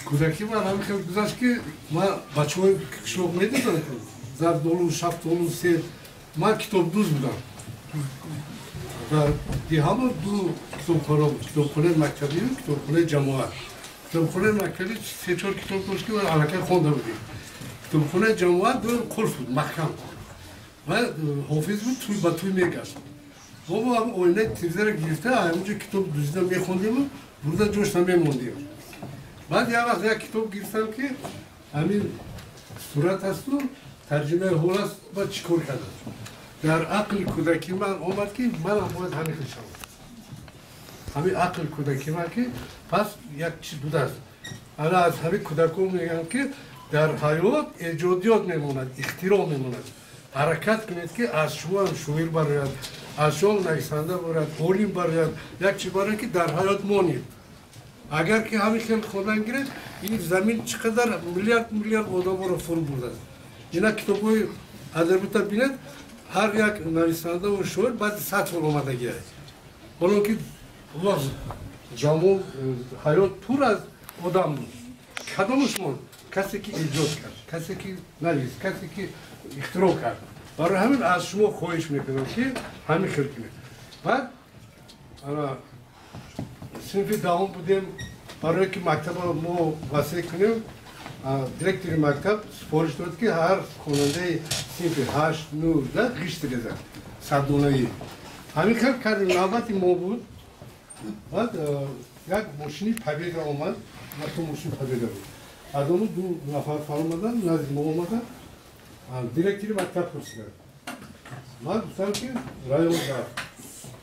کودکی من هم خیلی گذاشت که ما بچه‌های کشور می‌دیدم زر دولو شفت دولو سه ما کتاب دوست بودم. در دیهام دو کتابخانه بود. کتابخانه مکتبی و کتابخانه جماعت. کتابخانه مکتبی سه چهار کتاب داشت که من علاقه خونده بودیم. کتابخانه جماعت دو قلف بود محکم. و حافظ بود توی با توی میگشت. بابا هم آینه تلویزیون گرفته همونجا کتاب دوزیدم میخوندیم و burada جوشتم میموندیم. بعد یه وقت یک کتاب گرفتم که همین صورت هست و ترجمه هول است و چیکار کردم. در عقل کودکی من آمد که من هم باید همین خشم. همین عقل کودکی من که پس یک چیز بوده است. حالا از همین کودکان میگم که در حیات ایجادیات میموند، اختراع میموند. حرکت کنید که از شما هم شویر باید، از شما نویسنده باید، علم باید، یک چیز باید که در حیات مانید. اگر که همین خیلی خوردن گیرد، این زمین چقدر میلیارد آدم را فرو برده است. اینا کتاب‌های ادبیات بینید، هر یک نویسنده و شاعر بعد 100 سال آمدگی است. حالا که جامعه حیات پر از آدم بود. کدامش ماند؟ کسی که ایجاد کرد، کسی که نویس، کسی که اختراع کرد. برای همین از شما خواهش میکنم که همین خیلی کنید. بعد صنف دوم بودیم برای که مکتب ما وسیع کنیم. دیرکتور مکتب سفارش داد که هر خواننده صنف 8 9 10 قشت بزن سردونایی. همین خیلی کردیم. نوبت ما بود. بعد یک ماشینی پبیده آمد. تو ماشین پبیده بود. از اون دو نفر فرمودن نزد ما آمدن. دیرکتور مکتب پرسیدن. من گفتم که رایون رفت.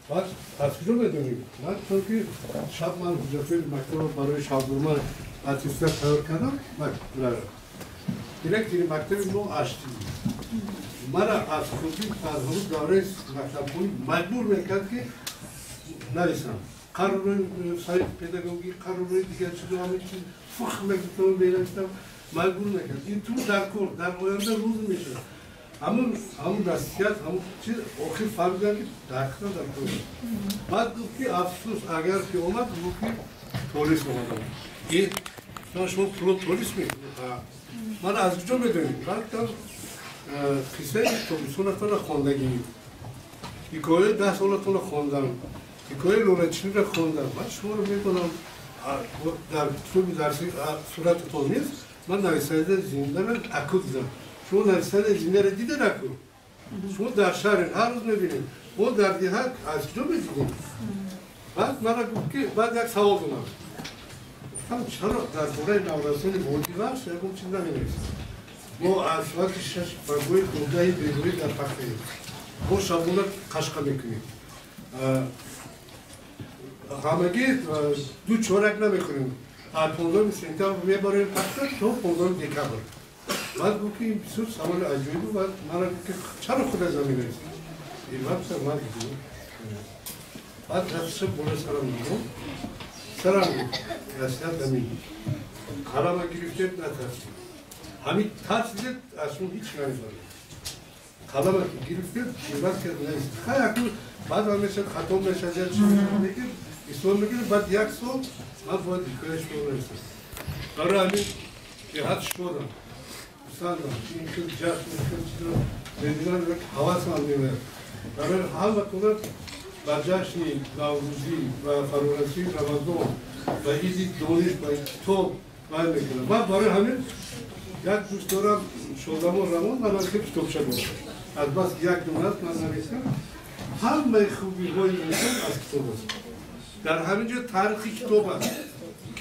بعد از کجا بدونیم؟ من چون که شب من حجت مکتب برای شبنامه اتستات تیار کردم. من رایون. دیرکتور مکتب ما آشتی. مرا از خودی از همون دوره مکتب مجبور میکرد که نویسم. قرار سایت پداگوژی قرار دیگر چیزا همه چیز فخر میکنم بیرفتم مجبور میکرد. این تو در کور در آینده روز میشه. همون دستیات همون چیز آخر فهمیدم که درکتا در کور. بعد گفت که افسوس اگر که اومد گفت که پلیس اومد. این شما پلیس میکنید. من از کجا بدونید؟ رفتم قصه تولیسونتون خواندگی. حکایه 10 سالتون خواندم. حکایه لورچینی را خواندم. من شما رو میکنم در طول درسی صورتتون نیست. من نویسنده زنده را اکو دیدم. شما نویسنده زنده را دیده نکن. شما در شهر هر روز میبینید. ما در دیهات از کجا میدیدیم. بعد من گفت که بعد یک سوال دونم. گفتم چرا در دوره نورسان بودی ورش یکم چیز نمینویسم. ما از وقت 6 فروری دودهی بیدوری در پخته ما شبونه قشقه میکنیم. همگی دو چورک نمیخوریم. 15 سپتامبر میبریم پخته تو 15 دکامبر. بعد گفت که این بسیار سوال عجیبی بود. من گفت که چرا خود از زمین نیست؟ این وقت سر من دیدم. بعد رفتم بالا سرم دیدم. سرم رسیدم زمین. خرام گرفته نترسید. همین ترسید از اون هیچ نمی‌فهمید. خرام گرفته شیوت کرد نیست. خیلی بعد من مثل خطا میشه جد چیزی میگه. ایستون میگه بعد یک سال من باید دیگرش می‌رسم. برای همین که حد شدم. سالم این که جات می‌کنه بدون یک حواس من می‌بره. برای حال وقت برجاشی نوروزی و فرورسی رمضان و عید دانش و کتاب باید می‌کنم. من برای همین یک دوست دارم شدم و رمان من از که کتاب شدم. از بس یک دونه است من نویسم. همه خوبی های انسان از کتاب است. در همینجا تاریخی کتاب است.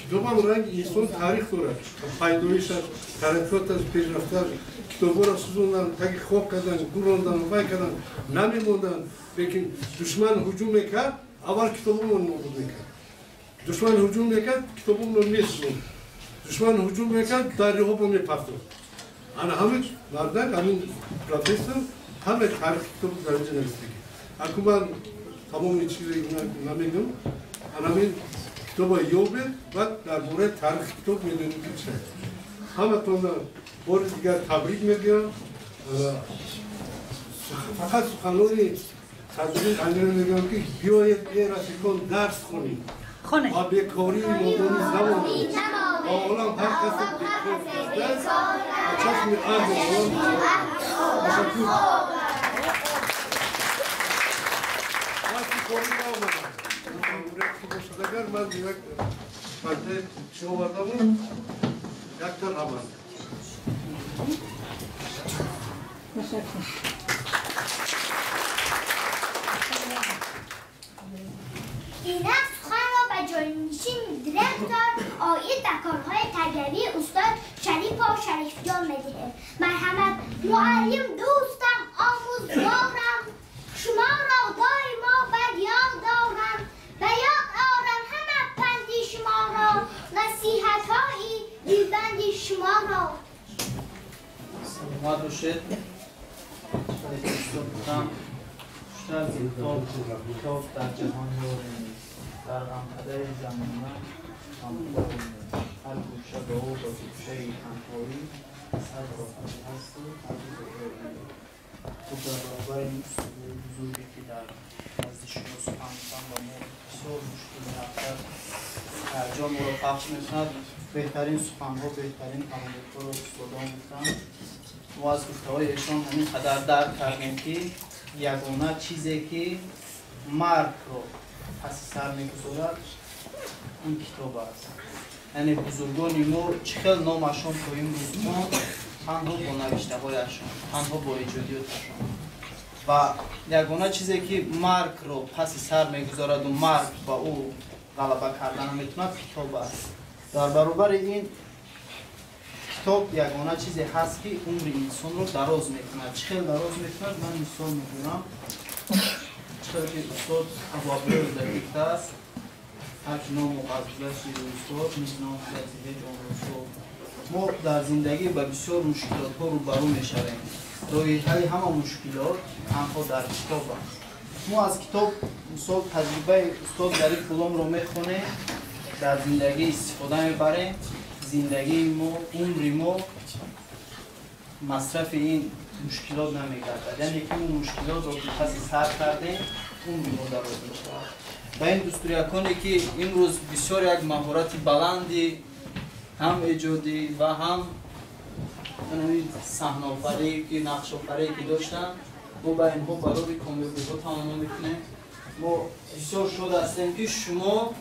کتاب هم رنگ انسان تاریخ دارد. پیدایش است، ترقیات است، پیشرفت است. کتاب را سوزوندن، تاکی خواب کردن، گروندن، وای کردن، نمیموندن. لیکن دشمن هجوم میکرد، اول کتابمون نابود میکرد. دشمن هجوم میکرد، کتابمون رو میسوزوند. دشمن هجوم میکرد، دریاها رو میپختند. انا همه مردک، همین پروفسور، همه تاریخ کتاب در اینجا نوشته. اگه من تمام چیزی نمیگم، انا همین کتاب یوبه بعد در مورد تاریخ کتاب میدونیم که چه. همه تون بار دیگر تبریک میگم. فقط سخنان تجربه امیر میگم که بیایید ایران درس کنید خونه و بیکاری مردم زمانی و اولم هر کس بیکار است و چشم آب تشکر وقتی کاری نامد اگر من یک پرده شما بردم یک تر آمد اینک سخن را به جانشین دیرکتور آید در کارهای تربیوی استاد شریفا شریفجان می‌دهیم. مرحمت معلم دوستم آموزگارم شما را دائما بر یاد دارم به یاد آرم همه پند شما را نصیحت‌های دلبند شما را. سلامت باشید. بیشتر از کتاب در جهان داریم در غمکده زمانه هر گوشه به او با گوشه همکاری سر را هست و تو در برابر این بزرگی که در نزد شما سخن و ما بسیار مشکل رفتر هر جا ما را پخش می‌کند بهترین سخن‌ها بهترین تمام‌ها را استادان گفتند ما از گفته‌های ایشان همین قدر درک کردیم که یگانه چیزی که مرگ رو پس سر می‌گذارد این کتاب است. یعنی بزرگان ما چقدر نامشان تا این روز ما تنها با نوشته‌هایشان تنها با ایجادیاتشان و یگانه چیزی که مرگ رو پس سر می‌گذارد و مرگ با او غلبه کردن می‌تواند کتاب است. در برابر این کتاب یگانه چیزی هست که عمر انسان رو دراز می‌کند. چقدر دراز می‌کند من مثال می‌گویم. چقدر که استاد ابوعبدالله دقیق است هر که نام و قدرش استاد مثل نام جزیره جان ما در زندگی با بسیار مشکلات‌ها روبرو می‌شویم. راه حل همه مشکلات تنها در کتاب است. ما از کتاب مثال تجربه استاد در این کلام رو می‌خونیم در زندگی استفاده می‌بریم زندگی ما عمر ما مصرف این مشکلات نمی‌گردد یعنی که اون مشکلات رو پس سر کردیم عمر ما دراز می‌شود و این دستوریکانی که امروز بسیار یک مهارت بلندی هم ایجادی و هم صحنه‌آفری که نقش‌آفری که داشتن ما با اینها برای کامیابی‌ها تمام می‌کنیم ما بسیار شاد هستیم که شما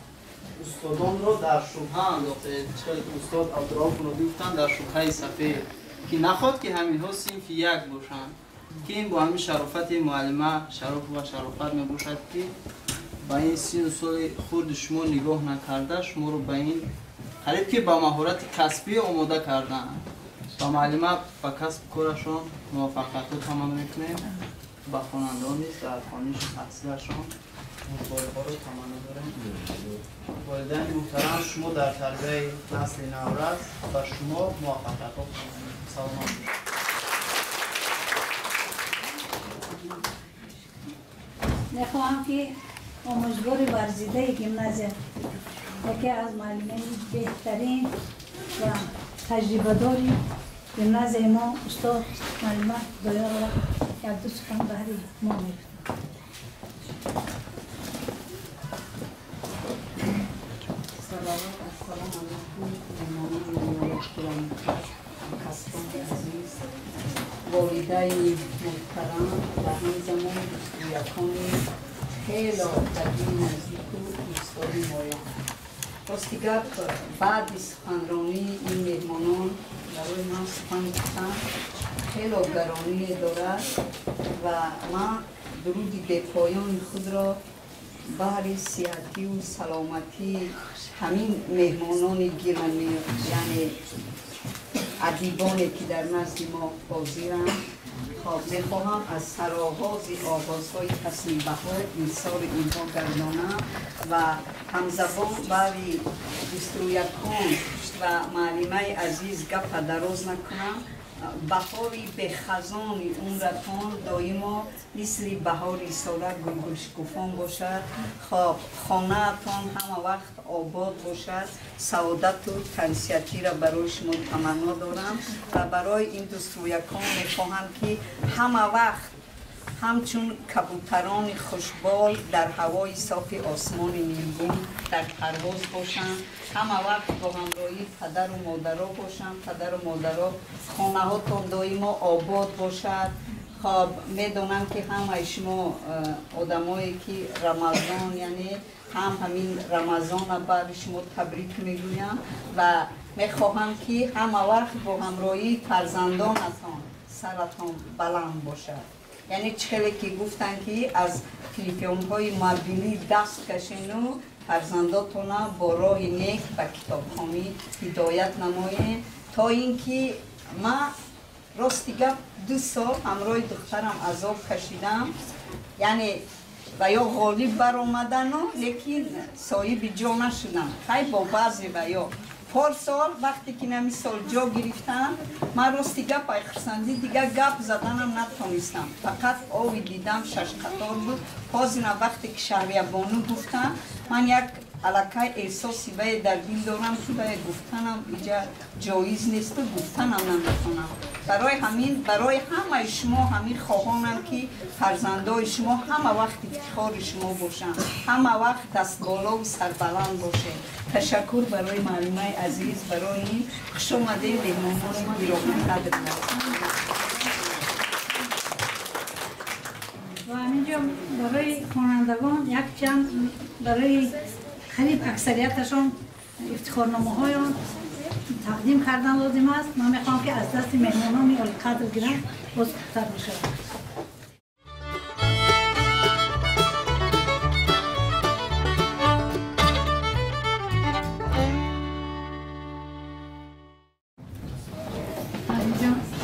استادان را در شبهه انداخته چقدر استاد عبدالرؤوف نادی گفتن در شبهه صفحه که نخواد که همین ها صنف یک باشند که این با همین شرافت معلمه شرف و شرافت می باشد که با این سین و سال خود شما نگاه نکرده شما رو با این قریب که با مهارت کسبی آماده کردن با معلمه با کسب کارشان موفقیت رو تمام میکنیم با خوانندان نیست در خانش تحصیلشان مطالعه رو تمام داریم والدین محترم شما در تربیت نسل نورز و شما موفقیت ها سلام میخواهم که آموزگار ورزیده گیمنازیوم یکی از معلمین بهترین و تجربه داری گیمنازیوم ما استاد معلمه دایر را یک دو سخن بهری ما میکنم السلام علیکم هستم عزیز والدین محترم و همزمان یکانی خیلی قدیم نزدیک و دوستان مایان راستیگر بعد سخنرانی این مهمانان برای من سخن گفتن خیلی گرانی دارد و من درود بپایان خود را بهر صحتی و سلامتی همین مهمانان گرامی یعنی ادیبانی که در نزد ما حاضرند میخواهم از سرآغاز آغازهای فصل بهار ایثار اینها گردانم و همزبان برای دستوریکان و معلمه عزیز گپ دراز نکنم بهاری به خزان عمرتان دائما مثل بهاری ساله گلشکوفان باشد خانه تان همه وقت آباد باشد سعادت و تنسیتی را برای شما تمنا دارم و برای این دستوریکان میخواهم که همه وقت همچون کبوتران خوشبال در هوای صاف آسمان نیلگون در پرواز باشند، همه وقت با همراهی پدر و مادرها باشند. پدر و مادرها خانه هاتون دائما آباد باشد. خب میدونم که همه شما آدمایی که رمضان یعنی همین رمضان بر شما تبریک میگویم و میخواهم که همه وقت با همراهی فرزندانتان سرتان بلند باشد. یعنی چخیلی که گفتن که از تلفیون های موبیلی دست کشین و فرزنداتون با راه نیک به کتابخوانی هدایت نمایین تا اینکه من راستی گپ 2 سال همراه دخترم عذاب کشیدم، یعنی و یا غالب بر آمدن لیکن صاحب جا نشدم. خیلی با بعضی و یا پارسال وقتی که نمی سال جا گرفتم من راستی گپ ای خرسندی دیگه گپ زدنم نتونستم. فقط آوی دیدم 6 قطار بود. پازینا وقتی که شهریابانو گفتم من یک علاقه احساسی باید در دل دارم که باید گفتنم اینجا جایز نیست و گفتنم نمیتونم. برای همین برای همه شما همین خواهانم که فرزندای شما همه وقت افتخار شما باشن، همه وقت دست بالا و سربلند باشه. تشکر برای معلمای عزیز برای این خوش آمده مهمانان گرامی قدر و همینجا برای خوانندگان یک چند برای خیلی اکثریتشون افتخارنامه هایان تقدیم کردن لازم است. من میخوام که از دست مهمانان القدر گیرم باز بهتر بشه.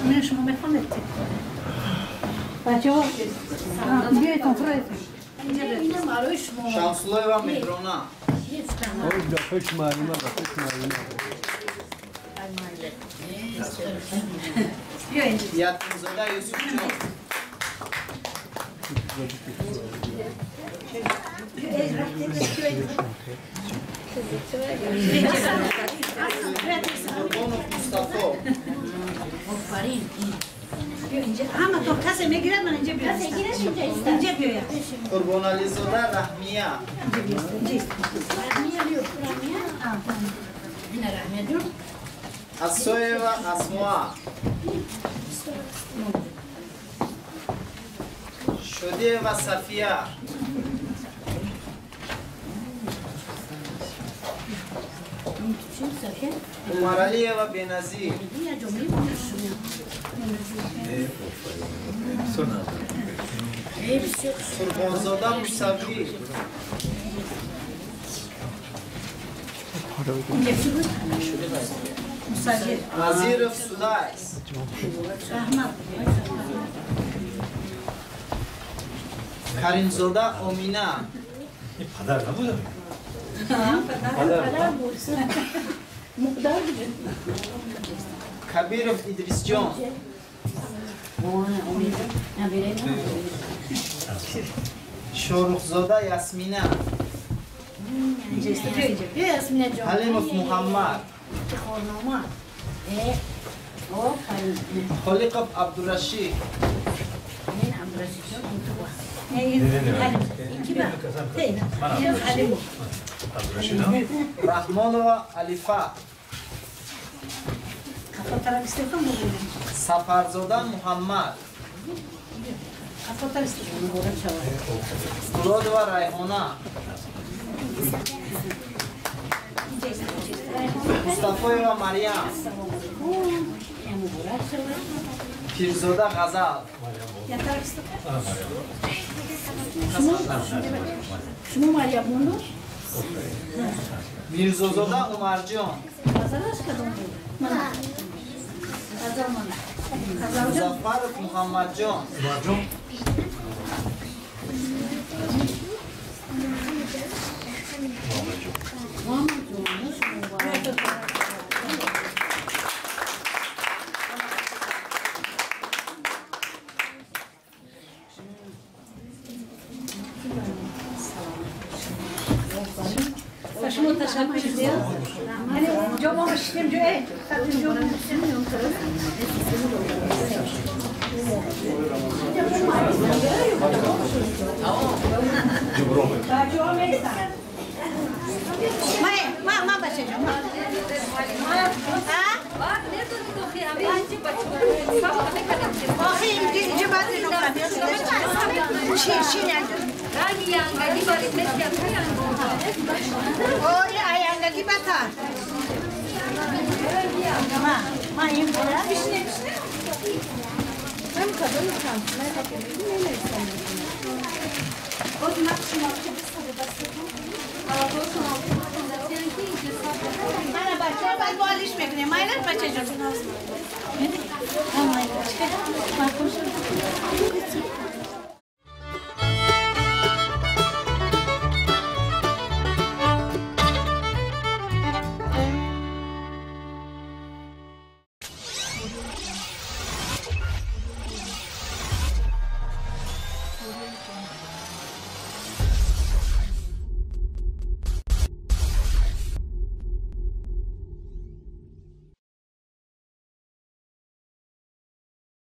اینجا شما میخوانید بچه ها بیایید کنفرایتون اینجا برای شما شمسلای و مهرانا خوش معلومه خوش معلومه یتیمزاده یوسف جان قربان مصطفی اینجا همه تو کسی میگیرد من اینجا بیاید اینجا بیاید قربان علیزاده رحمیه اسوی و اسماء شده و صفیه عمرعلی و بنظیر قربانزاده موسوی وزیر سودایس کرینزاده آمینه این پدر نبوده؟ پدر بود مقدار کبیرов ادریس جان شاروخزاده یاسمینه حلیمov محمد خالقov عبدالرشید رحمانова علیفه سفرزاده محمد مرادova ریحانه مصطفیova مریم پیرزاده غزل شما مریم بوندو؟ میرزازاده عمر جان مظفرov محمد جان شما تشکر زیاد. جا ما شدیم جای خاطر جو نمی‌شیم. ما بچه جان آخه اینجا بعد چی نداره اوه آینگی بطر ما این برم بشنه من کدوم میکنم من بچه باید بالیش بکنیم مایلت بچه جان